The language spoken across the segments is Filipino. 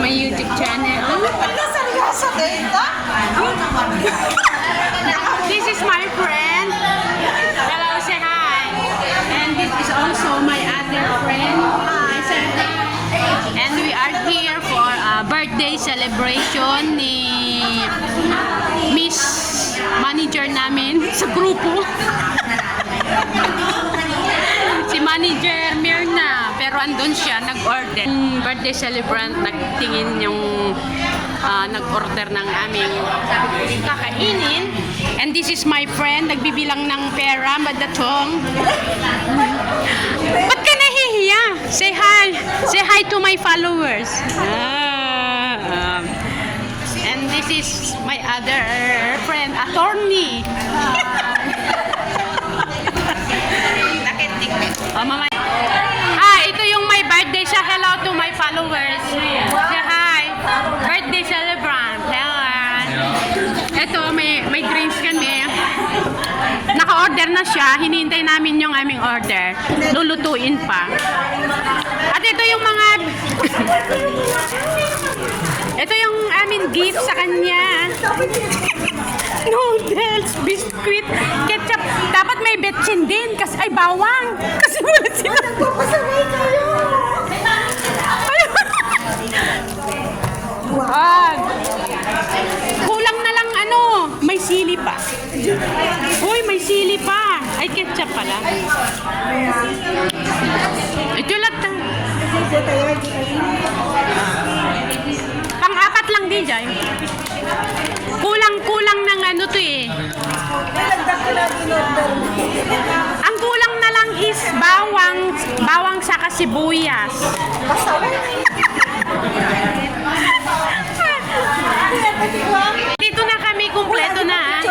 my YouTube channel. This is my friend. Hello, say hi. And this is also my other friend. Hi, say hi. And we are here for a birthday celebration ni Miss Manager namin sa grupo. Si Manager Mirna, pero andun siya, nag-order. Birthday celebrant, nagtingin yung nag-order ng aming kakainin. And this is my friend, nagbibilang ng pera, madatong. Ba't ka nahihiya? Say hi. Say hi to my followers. And this is my other friend, attorney. Mama. Ito yung my birthday siya. Hello to my followers. Say hi. Birthday celebrant. Hello. Ito, may drinks kami. Naka-order na siya. Hinihintay namin yung aming order. Lulutuin pa. At ito yung mga ito yung aming gift sa kanya. Noodles, biscuit, ketchup. Dapat may betchin din. Kasi, ay, bawang. Kasi wala sila. Nagpapasaway kayo! Kulang na lang may sili pa. Uy, may sili pa. Ay, ketchup pala. Ito lang. Pang-apat lang din dyan. Kulang ng to eh. Ang kulang na lang is bawang saka sibuyas. Dito na kami, kumpleto na.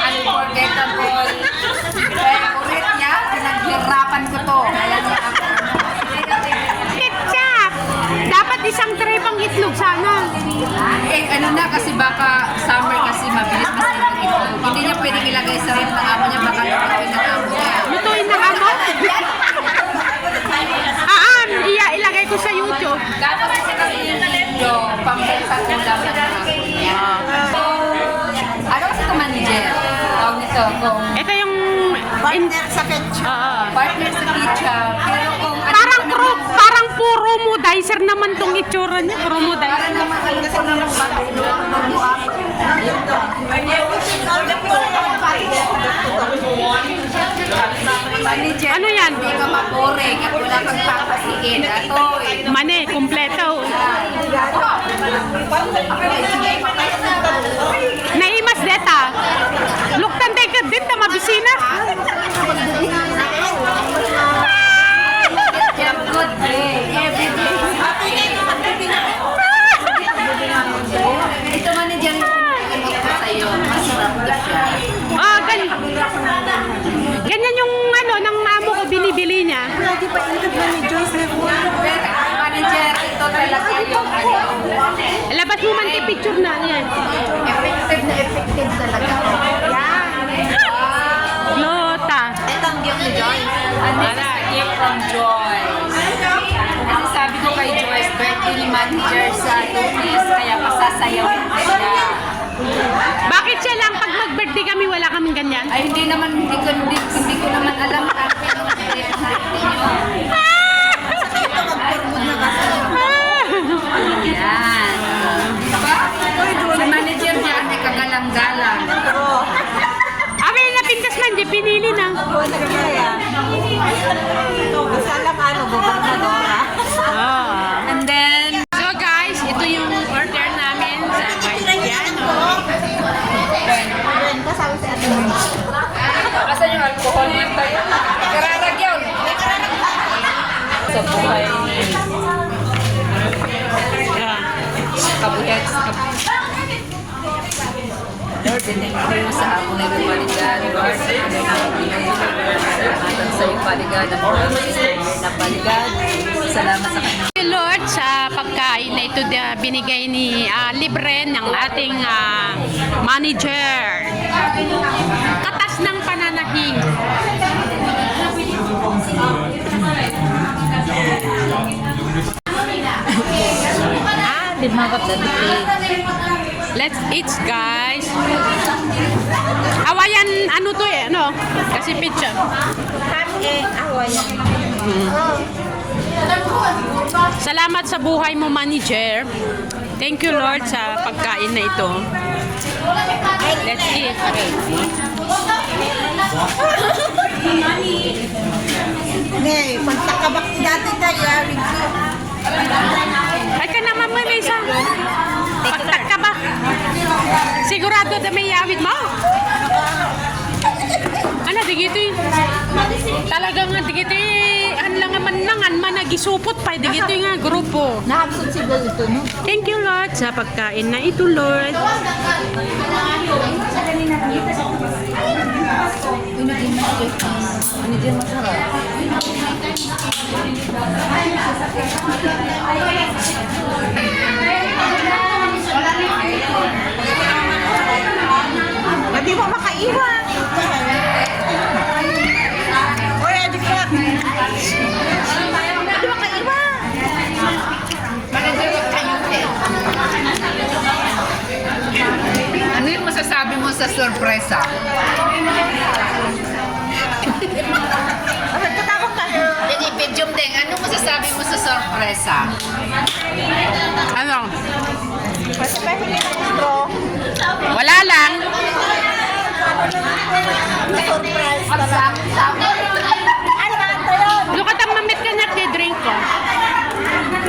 Unforgettable. Ulit niya, pinaghirapan ko to. Ketchup! Dapat isang tray pang itlog sana. Kasi baka summer kasi mabilis mas ng itlog. Hindi niya pwedeng ilagay sa ref ng amo niya, baka lutuin ng amo niya. Lutuin ng amo? Ilagay ko sa YouTube. Dapat kasi yung video, pang-breakfast ng dapat ng amo niya. Ano kasi ito, Manager? Tawag nito, kung Ito yung partner sa ketchup. Partner sa ketchup. Pero kung parang puro modizer naman tong itsura niya. Puro modizer. parang naman alam ko na lang Manager, Ano yan? hindi ka maboring at wala kang papasiin. Ito, Mane, kumpleto. Naimas deta. Luktan tayo ka din na mabisina. good day. Every day. Ito, Manager, yung pinag-imot ko sa'yo. Masarap ko siya. Ganyan yung ng amo ko binibili niya. Lagi pa intag na ni Joyce na po. Manager, ito talaga yung Labas mo man i-picture na yan. effective talaga. Yan. Lota. Ito ang gift ni Joyce. And this is a gift from Joyce. Kasi sabi ko kay Joyce, birthday ni Manager sa Lunes, kaya pasasayawin ko siya. Bakit siya lang pag mag-birthday kami wala kaming ganyan? Ay, hindi ko naman alam natin yung birthday niyo. Yan. Diba? Si Manager niya ay kagalang-galang. Abi na pintas man, di pinili na. And then, So guys, ito yung order namin sa Baitiano. asan yung alcohol niya tayo? Kararag yun. Sa buhay ni Kabuhet. Lord, thank you sa hapon na paligan. Lord, salamat sa iyong paligan. Na paligan. Salamat sa kanya. Lord, sa pagkain na ito binigay ni libre ng ating manager. Katas ng pananahing. di makat na plate. Let's eat, guys. Hawaiian, ano to eh, ano? Kasi picture. Salamat sa buhay mo, manager. Thank you, Lord, sa pagkain na ito. Let's eat. Hindi, pagkakabak dati tayo, Ay ka naman, Melissa. Pagtak ka ba? Sigurado na may yawit mo? Ano, digito eh. Talaga nga, digito eh. Ano lang naman nangan, managisupot pa. Digito nga, grupo. Naabsent si Bel ito, no? Thank you, Lord, sa pagkain na ito, Lord. Ano din masarap? Hindi mo makaiwan. Oy, adik ka. Hindi makaiwan. Ano yung masasabi mo sa sorpresa? Bakit katakot ka? Hindi, Pidjum Deng, ano masasabi mo sa sorpresa? Ano? Basta pa hindi na intro. Wala lang. Surprise ka lang. Sabi. Ano ba ito yun? Lukat ang mamit ka niya, drink ko.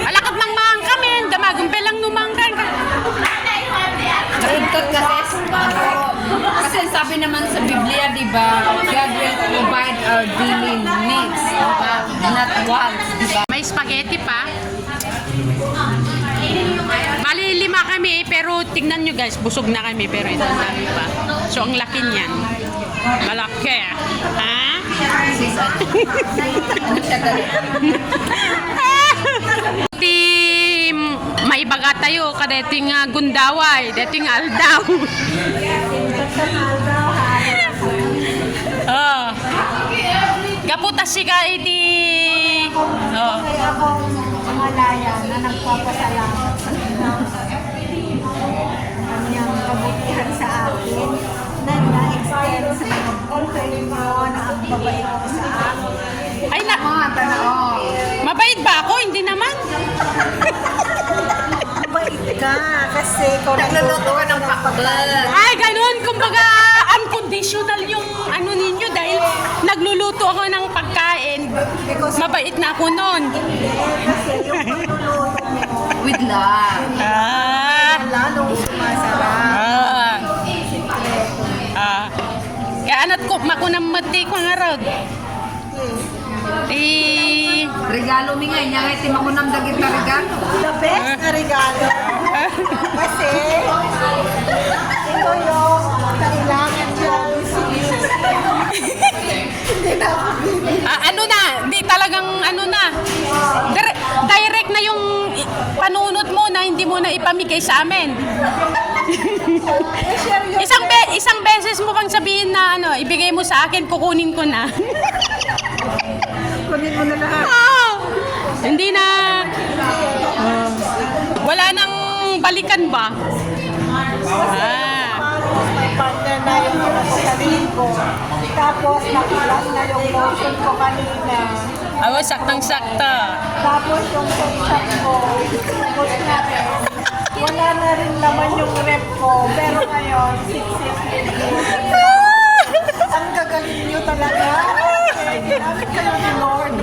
Alakad ng mahang kami. Damagumpel lang numangkan ka. Bigtot kasi sabi naman sa Biblia, di ba, God will provide our daily needs, not wants, di ba? May spaghetti pa. Bali, 5 kami, pero tignan nyo guys, busog na kami, pero ito ang dami pa. So, ang laki niyan. Malaki. Ha? Ano siya dali? Di may baga tayo, kada ito yung gundaway, ito yung aldaw. Oh. Kaputas si ka iti. Oh. Kaya akong malaya na nagpapasalamat sa kanyang kabutihan sa akin na na-extend sa pag-contact mo na ang babait mo sa akin. Ay na, Tanong. mabait ba ako? Hindi naman. Mabait ka kasi ikaw Nagluluto ka ng pakbal. Ay, ganun. Kumbaga, unconditional yung ano ninyo dahil nagluluto ako ng pagkain. Mabait na ako nun. kasi yung pagluluto mo With love. lalong sumasarap. Kaya anat ko, makunang mati ko nga rod. Regalo mi nga, niya nga timakunam dagit na regalo. The best na regalo. Kasi ito yung kailangan dyan. Hindi na ako bibili. Ano na, hindi talagang ano na. Direct na yung panunot mo na hindi mo na ipamigay sa amin. Isang beses mo pang sabihin na ano, ibigay mo sa akin, kukunin ko na. Kunin mo na lahat. Hindi na. Wala nang balikan ba? Tapos may partner na yung pinagsasabihin ko. Tapos nakulas na yung lotion ko kanina. Awa, saktang-sakta. Tapos yung ketchup ko, tapos na rin. Wala na rin naman yung rep ko. Pero ngayon, 650. Ang gagaling nyo talaga. Ginamit kayo ni Lord.